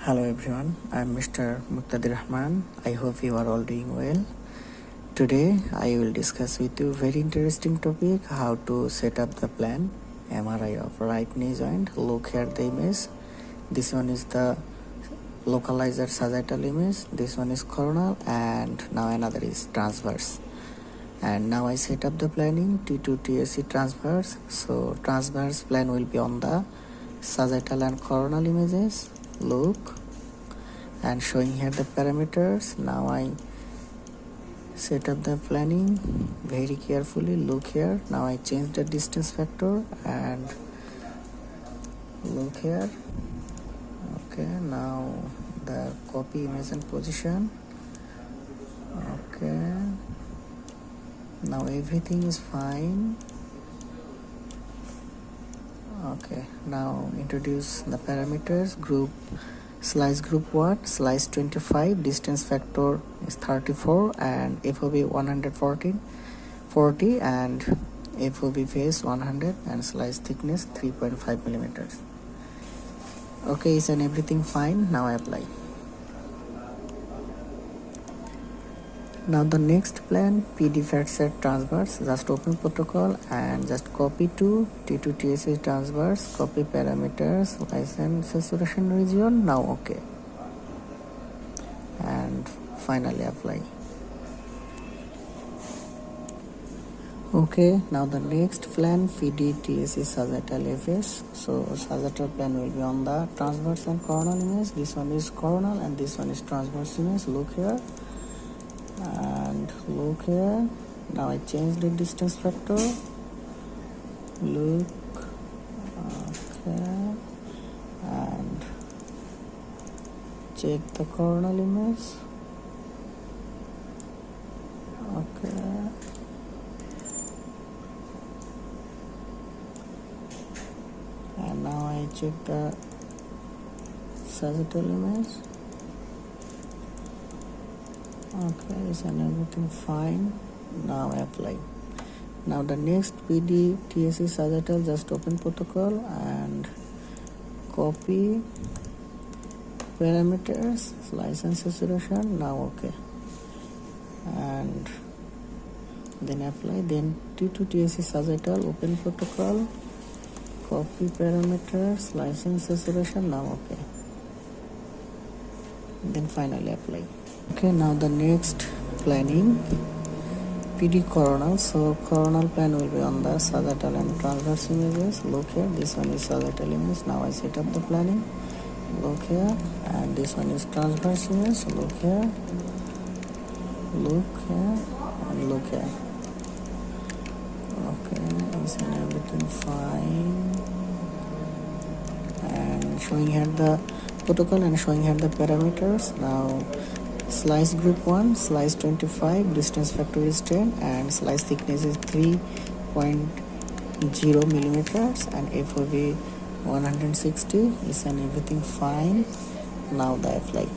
Hello everyone, I am Mr. Muqtadir Rahman. I hope you are all doing well. Today I will discuss with you very interesting topic, how to set up the plan MRI of right knee joint. Look here the image. This one is the localizer sagittal image, this one is coronal, and now another is transverse. And now I set up the planning T2 TSC transverse. So transverse plan will be on the sagittal and coronal images. Look, and showing here the parameters. Now I set up the planning very carefully. Look here, now I change the distance factor and look here. Okay, now the copy image and position. Okay, now everything is fine. Okay, now introduce the parameters. Group slice group 1, slice 25, distance factor is 34 and FOV 140 and FOV face 100 and slice thickness 3.5 millimeters. Okay, is and everything fine. Now I apply. Now the next plan, PD fat set transverse, just open protocol and just copy to T2 TSC transverse, copy parameters, license saturation region. Now okay, and finally apply. Okay, now the next plan, PD TSC sagittal FS. So sagittal plan will be on the transverse and coronal image. This one is coronal and this one is transverse image. Look here and look here. Now I change the distance factor. Look, okay, and check the coronal image. Okay, and now I check the sagittal image. Okay, is and everything fine. Now I apply. Now the next PD TSC sagittal, just open protocol and copy parameters, license saturation. Now okay, and then apply. Then T2 TSC sagittal, open protocol, copy parameters, license saturation. Now okay, then finally apply. Okay, now the next planning, PD coronal. So coronal plan will be on the sagittal and transverse images. Look here, this one is sagittal image. Now I set up the planning. Look here, and this one is transverse image. Look here, look here, and look here. Okay, is and everything fine. And showing here the protocol and showing here the parameters. Now slice group 1, slice 25, distance factor is 10 and slice thickness is 3.0 millimeters and FOV 160. Is and everything fine. Now the apply.